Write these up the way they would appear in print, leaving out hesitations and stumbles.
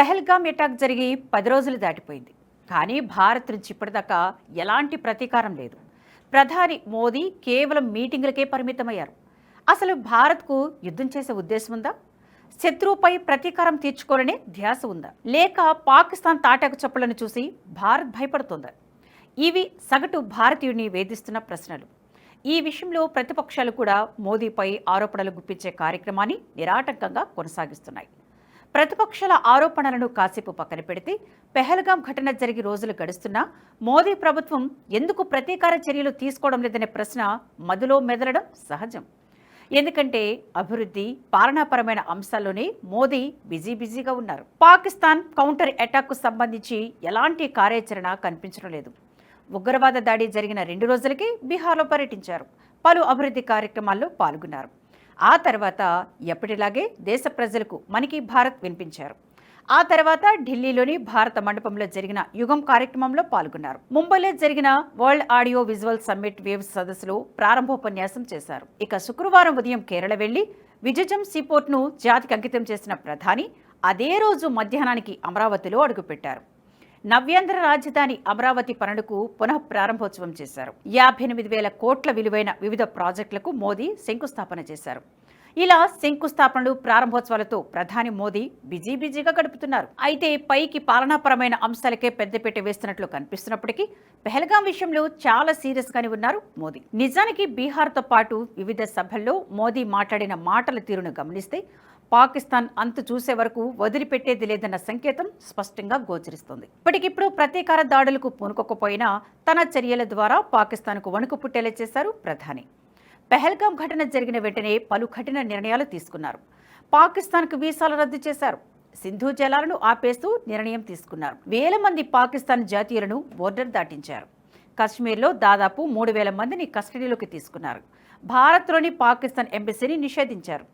Pahalgam attack జరిగి 10 రోజులు దాటిపోయింది. కానీ భారత్ నుంచి ఇప్పటిదాకా ఎలాంటి ప్రతీకారం లేదు. ప్రధాని మోదీ కేవలం మీటింగులకే పరిమితమయ్యారు. అసలు భారత్కు యుద్ధం చేసే ఉద్దేశం ఉందా? శత్రువుపై ప్రతీకారం తీర్చుకోవాలనే ధ్యాస ఉందా? లేక పాకిస్తాన్ తాటాకు చప్పులను చూసి భారత్ భయపడుతోందా? ఇవి సగటు భారతీయుడిని వేధిస్తున్న ప్రశ్నలు. ఈ విషయంలో ప్రతిపక్షాలు కూడా మోదీపై ఆరోపణలు గుప్పించే కార్యక్రమాన్ని నిరాటంకంగా కొనసాగిస్తున్నాయి. ప్రతిపక్షాల ఆరోపణలను కాసేపు పక్కన పెడితే పెహల్గాం ఘటన జరిగి రోజులు గడుస్తున్నా మోదీ ప్రభుత్వం ఎందుకు ప్రతీకార చర్యలు తీసుకోవడం లేదనే ప్రశ్న మదిలో మెదలడం సహజం. ఎందుకంటే అభివృద్ధి, పాలనాపరమైన అంశాల్లోనే మోదీ బిజీగా ఉన్నారు. పాకిస్తాన్ కౌంటర్ అటాక్కు సంబంధించి ఎలాంటి కార్యాచరణ కనిపించడం లేదు. ఉగ్రవాద దాడి జరిగిన 2 రోజులకే బీహార్లో పర్యటించారు. పలు అభివృద్ధి కార్యక్రమాల్లో పాల్గొన్నారు. ఆ తర్వాత ఎప్పటిలాగే దేశ ప్రజలకు మన్ కీ భారత్ వినిపించారు. ఆ తర్వాత ఢిల్లీలోని భారత మండపంలో జరిగిన యుగం కార్యక్రమంలో పాల్గొన్నారు. ముంబైలో జరిగిన world audio visual summit waves సదస్సులో ప్రారంభోపన్యాసం చేశారు. ఇక శుక్రవారం ఉదయం కేరళ వెళ్లి విజయజం సీపోర్ట్ను జాతికి అంకితం చేసిన ప్రధాని అదే రోజు మధ్యాహ్నానికి అమరావతిలో అడుగుపెట్టారు. నవ్యాంధ్ర రాజధాని అమరావతి పనులకు పునః ప్రారంభోత్సవం చేశారు. 58,000 కోట్ల విలువైన వివిధ ప్రాజెక్టులకు మోదీ శంకుస్థాపన చేశారు. ఇలా శంకుస్థాపనలు, ప్రారంభోత్సవాలతో ప్రధాని మోదీ బిజీగా గడుపుతున్నారు. అయితే పైకి పాలనాపరమైన అంశాలకే పెద్దపీట వేస్తున్నట్లు కనిపిస్తున్నప్పటికీ పెహల్గాం విషయంలో చాలా సీరియస్ గానే ఉన్నారు మోదీ. నిజానికి బీహార్తో పాటు వివిధ సభల్లో మోదీ మాట్లాడిన మాటల తీరును గమనిస్తే పాకిస్తాన్ అంతు చూసే వరకు వదిలిపెట్టేది లేదన్న సంకేతం స్పష్టంగా గోచరిస్తోంది. ఇప్పటికిప్పుడు ప్రతీకార దాడులకు పూనుకోకపోయినా తన చర్యల ద్వారా పాకిస్తాన్కు వణుకు పుట్టేలా చేశారు ప్రధాని. పెహల్గాం ఘటన జరిగిన వెంటనే పలు కఠిన నిర్ణయాలు తీసుకున్నారు. పాకిస్తాన్కు వీసాలు రద్దు చేశారు. సింధు జలాలను ఆపేస్తూ నిర్ణయం తీసుకున్నారు. వేల మంది పాకిస్తాన్ జాతీయులను బోర్డర్ దాటించారు. కశ్మీర్లో దాదాపు 3,000 మందిని కస్టడీలోకి తీసుకున్నారు. భారత్లోని పాకిస్తాన్ ఎంబసీని నిషేధించారు.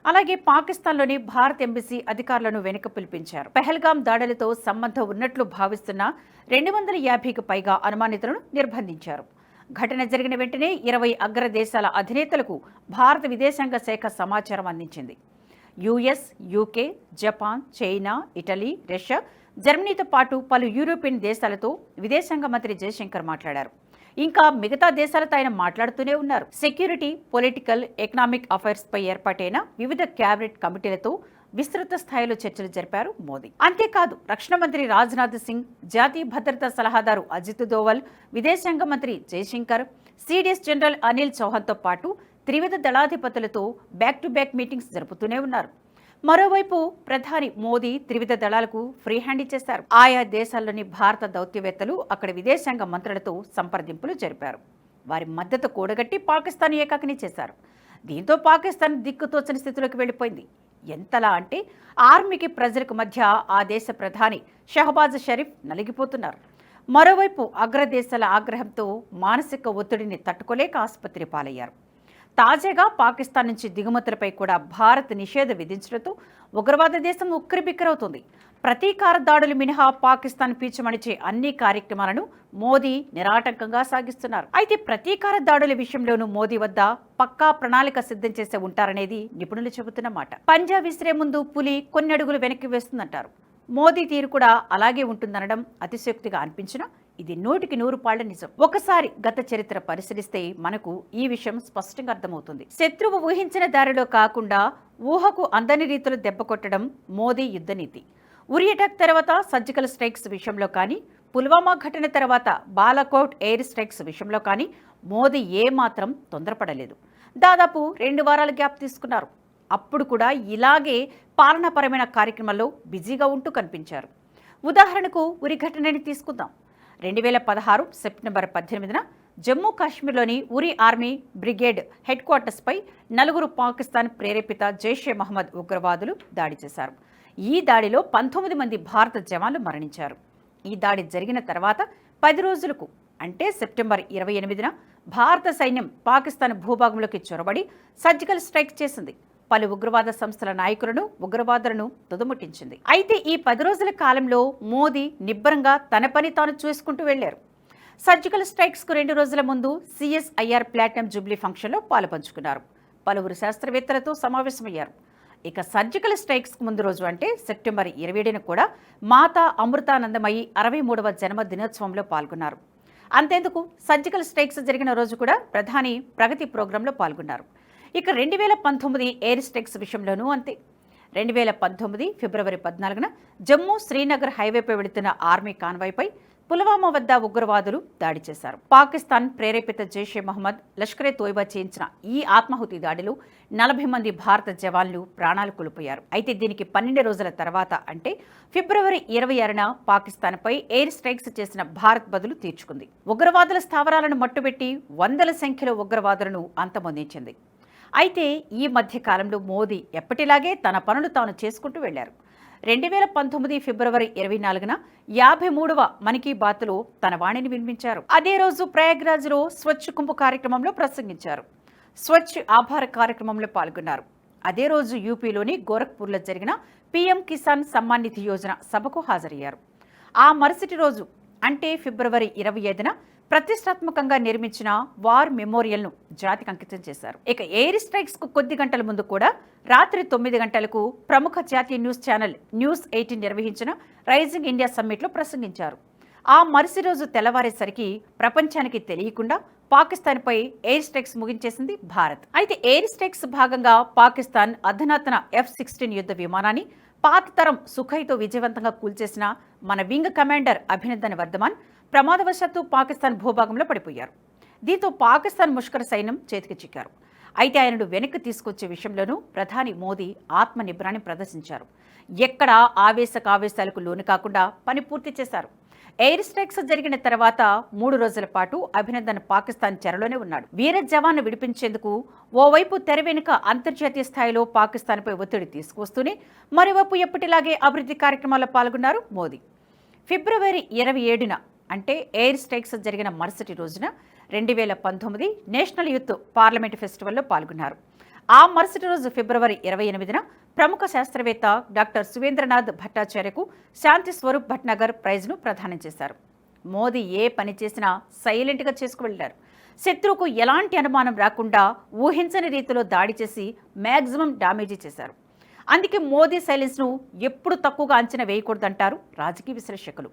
అలాగే పాకిస్తాన్లోని భారత్ ఎంబసీ అధికారులను వెనుక పిలిపించారు. పెహల్గాం దాడులతో సంబంధం ఉన్నట్లు భావిస్తున్న 250కి పైగా అనుమానితులను నిర్బంధించారు. ఘటన జరిగిన వెంటనే 20 అగ్రదేశాల అధినేతలకు భారత విదేశాంగ శాఖ సమాచారం అందించింది. US, UK, Japan, China, Italy, Russia, జర్మనీతో పాటు పలు యూరోపియన్ దేశాలతో విదేశాంగ మంత్రి జయశంకర్ మాట్లాడారు. ఇంకా మిగతా దేశాలతో ఆయన మాట్లాడుతూనే ఉన్నారు. సెక్యూరిటీ, పొలిటికల్, ఎకనామిక్ అఫైర్స్ పై ఏర్పాటైన వివిధ క్యాబినెట్ కమిటీలతో విస్తృత స్థాయిలో చర్చలు జరిపారు మోదీ. అంతేకాదు రక్షణ మంత్రి రాజ్నాథ్ సింగ్, జాతీయ భద్రతా సలహాదారు అజిత్ దోవల్, విదేశాంగ మంత్రి జయశంకర్, సిడిఎస్ జనరల్ అనిల్ చౌహాన్తో పాటు త్రివిధ దళాధిపతులతో బ్యాక్ టు బ్యాక్ మీటింగ్స్ జరుపుతూనే ఉన్నారు. మరోవైపు ప్రధాని మోదీ త్రివిధ దళాలకు ఫ్రీ హ్యాండ్ ఇచ్చేశారు. ఆయా దేశాల్లోని భారత దౌత్యవేత్తలు అక్కడి విదేశాంగ మంత్రులతో సంప్రదింపులు జరిపారు. వారి మద్దతు కూడగట్టి పాకిస్తాన్ ఏకాకిని చేశారు. దీంతో పాకిస్తాన్ దిక్కుతోచని స్థితిలోకి వెళ్లిపోయింది. ఎంతలా అంటే ఆర్మీకి ప్రజలకు మధ్య ఆ దేశ ప్రధాని షహబాజ్ షరీఫ్ నలిగిపోతున్నారు. మరోవైపు అగ్రదేశాల ఆగ్రహంతో మానసిక ఒత్తిడిని తట్టుకోలేక ఆసుపత్రి పాలయ్యారు. తాజాగా పాకిస్తాన్ నుంచి దిగుమతులపై కూడా భారత్ నిషేధం విధించడంతో ఉగ్రవాద దేశం ఉక్కిరిబిక్కిరవుతుంది. ప్రతీకార దాడులు మినహా పాకిస్తాన్ పీచమణిచే అన్ని కార్యక్రమాలను మోదీ నిరాటంకంగా సాగిస్తున్నారు. అయితే ప్రతీకార దాడుల విషయంలోనూ మోదీ వద్ద పక్కా ప్రణాళిక సిద్ధం చేసే ఉంటారనేది నిపుణులు చెబుతున్న మాట. పంజా విసిరే ముందు పులి కొన్ని అడుగులు వెనక్కి వేస్తుందంటారు. మోదీ తీరు కూడా అలాగే ఉంటుందనడం అతిశయోక్తిగా అనిపించినా ఇది 100కి 100 పాళ్ల నిజం. ఒకసారి గత చరిత్ర పరిశీలిస్తే మనకు ఈ విషయం స్పష్టంగా అర్థమవుతుంది. శత్రువు ఊహించిన దారిలో కాకుండా ఊహకు అందని రీతిలో దెబ్బ కొట్టడం మోదీ యుద్ధ నీతి. ఉరి అటాక్ తర్వాత సర్జికల్ స్ట్రైక్స్ విషయంలో కానీ, పుల్వామా ఘటన తర్వాత బాలాకోట్ ఎయిర్ స్ట్రైక్స్ విషయంలో కానీ మోదీ ఏమాత్రం తొందరపడలేదు. దాదాపు 2 వారాల గ్యాప్ తీసుకున్నారు. అప్పుడు కూడా ఇలాగే పాలనాపరమైన కార్యక్రమాల్లో బిజీగా ఉంటూ కనిపించారు. ఉదాహరణకు ఉరి ఘటనని తీసుకుందాం. 2016 సెప్టెంబర్ 18న జమ్మూ కాశ్మీర్లోని ఉరి ఆర్మీ బ్రిగేడ్ హెడ్ క్వార్టర్స్పై 4 పాకిస్తాన్ ప్రేరేపిత జైషే మహమ్మద్ ఉగ్రవాదులు దాడి చేశారు. ఈ దాడిలో 19 మంది భారత జవాన్లు మరణించారు. ఈ దాడి జరిగిన తర్వాత 10 రోజులకు అంటే సెప్టెంబర్ 28న భారత సైన్యం పాకిస్తాన్ భూభాగంలోకి చొరబడి సర్జికల్ స్ట్రైక్ చేసింది. పలు ఉగ్రవాద సంస్థల నాయకులను, ఉగ్రవాదులను తుదముట్టించింది. అయితే ఈ 10 రోజుల కాలంలో మోదీ నిబ్బరంగా తన పని తాను చూసుకుంటూ వెళ్లారు. సర్జికల్ స్ట్రైక్స్కు 2 రోజుల ముందు సిఎస్ఐఆర్ ప్లాటినం జూబ్లీ ఫంక్షన్లో పాలుపంచుకున్నారు. పలువురు శాస్త్రవేత్తలతో సమావేశమయ్యారు. ఇక సర్జికల్ స్ట్రైక్స్ ముందు రోజు అంటే సెప్టెంబర్ 27న కూడా మాతా అమృతానందమయి 63వ జన్మ దినోత్సవంలో పాల్గొన్నారు. అంతేందుకు సర్జికల్ స్ట్రైక్స్ జరిగిన రోజు కూడా ప్రధాని ప్రగతి ప్రోగ్రాంలో పాల్గొన్నారు. ఇక 2019 ఎయిర్ స్ట్రైక్స్ విషయంలోనూ అంతే. 2019 ఫిబ్రవరి 14న జమ్మూ శ్రీనగర్ హైవేపై వెళుతున్న ఆర్మీ కాన్వాయ్పై పుల్వామా వద్ద ఉగ్రవాదులు దాడి చేశారు. పాకిస్తాన్ ప్రేరేపిత జైషే మహమ్మద్, లష్కరే తోయిబా చేయించిన ఈ ఆత్మాహుతి దాడిలో 40 మంది భారత జవాన్లు ప్రాణాలు కోల్పోయారు. అయితే దీనికి 12 రోజుల తర్వాత అంటే ఫిబ్రవరి 26న పాకిస్తాన్పై ఎయిర్ స్ట్రైక్స్ చేసిన భారత్ బదులు తీర్చుకుంది. ఉగ్రవాదుల స్థావరాలను మట్టుబెట్టి వందల సంఖ్యలో ఉగ్రవాదులను అంతమొందించింది. అయితే ఈ మధ్య కాలంలో మోదీ ఎప్పటిలాగే తన పనులు తాను చేసుకుంటూ వెళ్లారు. 2019 ఫిబ్రవరి 24న 53వ మన్ కీ బాత్లో తన వాణిని వినిపించారు. అదే రోజు ప్రయాగ్రాజ్లో స్వచ్ఛ కుంభ్ కార్యక్రమంలో ప్రసంగించారు. స్వచ్ఛ ఆభార కార్యక్రమంలో పాల్గొన్నారు. అదే రోజు యూపీలోని గోరఖ్పూర్లో జరిగిన పీఎం కిసాన్ సమ్మాన్ నిధి యోజన సభకు హాజరయ్యారు. ఆ మరుసటి రోజు అంటే ఫిబ్రవరి 25న ప్రతిష్టాత్మకంగా నిర్మించిన వార్ మెమోరియల్ను జాతికి అంకితం చేశారు. ఇక ఎయిర్ స్ట్రైక్స్ కు కొద్ది గంటల ముందు కూడా రాత్రి 9 గంటలకు ప్రముఖ జాతీయ న్యూస్ ఛానల్ న్యూస్ 18 నిర్వహించిన రైజింగ్ ఇండియా సమ్మిట్లో ప్రసంగించారు. ఆ మరుసటి రోజు తెల్లవారేసరికి ప్రపంచానికి తెలియకుండా పాకిస్తాన్పై ఎయిర్ స్ట్రైక్స్ ముగించేసింది భారత్. అయితే ఎయిర్ స్ట్రైక్స్ భాగంగా పాకిస్తాన్ అధునాతన F-16 యుద్ధ విమానాన్ని పాత తరం సుఖైతో విజయవంతంగా కూల్చేసిన మన వింగ్ కమాండర్ అభినందన్ వర్ధమాన్ ప్రమాదవశాత్తు పాకిస్తాన్ భూభాగంలో పడిపోయారు. దీంతో పాకిస్తాన్ ముష్కర సైన్యం చేతికి చిక్కారు. అయితే ఆయనను వెనక్కి తీసుకొచ్చే విషయంలోనూ ప్రధాని మోదీ ఆత్మనిర్భరాన్ని ప్రదర్శించారు. ఎక్కడా ఆవేశాలకు లోను కాకుండా పని పూర్తి చేశారు. ఎయిర్ స్ట్రైక్స్ జరిగిన తర్వాత 3 రోజుల పాటు అభినందన్ పాకిస్తాన్ చెరలోనే ఉన్నాడు. వీర జవాన్ను విడిపించేందుకు ఓవైపు తెర వెనుక అంతర్జాతీయ స్థాయిలో పాకిస్తాన్పై ఒత్తిడి తీసుకొస్తూనే మరోవైపు ఎప్పటిలాగే అభివృద్ధి కార్యక్రమాల్లో పాల్గొన్నారు మోదీ. ఫిబ్రవరి 27న అంటే ఎయిర్ స్ట్రైక్స్ జరిగిన మరుసటి రోజున 2019 నేషనల్ యూత్ పార్లమెంట్ ఫెస్టివల్లో పాల్గొన్నారు. ఆ మరుసటి రోజు ఫిబ్రవరి 28న ప్రముఖ శాస్త్రవేత్త డాక్టర్ సువేంద్రనాథ్ భట్టాచార్యకు శాంతి స్వరూప్ భట్నగర్ ప్రైజ్ను ప్రదానం చేశారు. మోదీ ఏ పని చేసినా సైలెంట్గా చేసుకువెళ్లారు. శత్రువుకు ఎలాంటి అనుమానం రాకుండా ఊహించని రీతిలో దాడి చేసి మ్యాక్సిమం డ్యామేజీ చేశారు. అందుకే మోదీ సైలెన్స్ను ఎప్పుడు తక్కువగా అంచనా వేయకూడదంటారు రాజకీయ విశ్లేషకులు.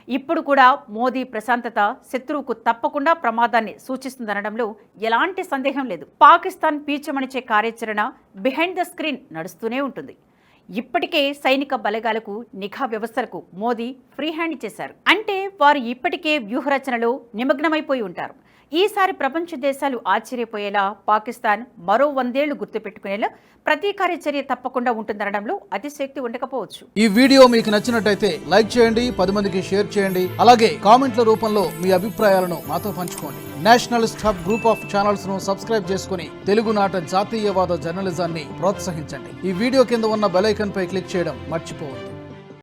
ఇప్పుడు కూడా మోదీ ప్రశాంతత శత్రువుకు తప్పకుండా ప్రమాదాన్ని సూచిస్తుందనడంలో ఎలాంటి సందేహం లేదు. పాకిస్తాన్ పీచమణిచే కార్యాచరణ బిహైండ్ ద స్క్రీన్ నడుస్తూనే ఉంటుంది. ఇప్పటికే సైనిక బలగాలకు నిఘా వ్యవస్థలకు మోదీ ఫ్రీ హ్యాండ్ చేశారు. అంటే వారు ఇప్పటికే వ్యూహరచనలో నిమగ్నమైపోయి ఉంటారు. ఈసారి ప్రపంచ దేశాలు ఆశ్చర్యపోయేలా పాకిస్తాన్ మరో 100 ఏళ్లు గుర్తుపెట్టుకునేలా ప్రతీకార చర్య తప్పకుండా ఉంటుందనడంలో అతిశక్తి ఉండకపోవచ్చు. ఈ వీడియో మీకు నచ్చినట్టయితే లైక్ చేయండి, 10 మందికి షేర్ చేయండి. అలాగే కామెంట్ల రూపంలో మీ అభిప్రాయాలను మాతో పంచుకోండి. Nationalist hub group of channels ను సబ్స్క్రైబ్ చేసుకుని తెలుగునాట జాతీయవాద జర్నలిజాన్ని ప్రోత్సహించండి. ఈ వీడియో కింద ఉన్న బెల్ ఐకాన్ పై క్లిక్ చేయడం మర్చిపోవద్దు.